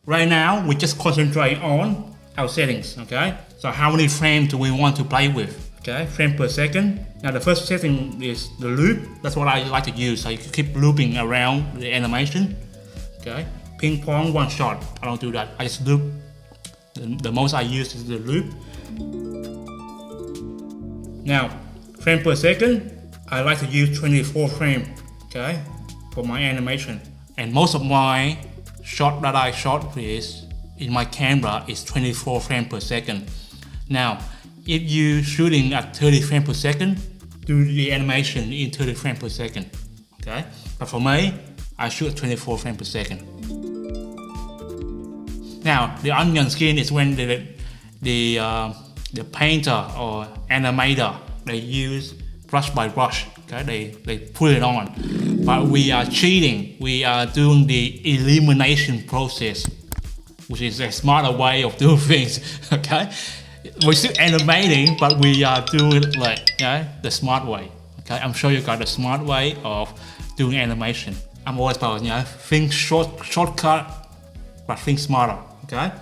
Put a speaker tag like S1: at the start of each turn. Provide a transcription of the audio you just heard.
S1: Right now, we just concentrate on our settings, okay? So how many frames do we want to play with, okay? Frame per second. Now the first setting is the loop. That's what I like to use, so you can keep looping around the animation, okay? Ping pong one shot, I don't do that. I just loop. The most I use is the loop. Now, frame per second, I like to use 24 frames, okay, for my animation. And most of my shot that I shot with in my camera is 24 frames per second. Now, if you shooting at 30 frames per second, do the animation in 30 frames per second, okay? But for me, I shoot at 24 frames per second. Now, the onion skin is when the painter or animator, they use brush by brush, okay? They put it on. But we are cheating. We are doing the elimination process, which is a smarter way of doing things, okay? We're still animating, but we are doing it like, the smart way, okay? I'm sure you got the smart way of doing animation. I'm always about, think shortcut, but think smarter, okay?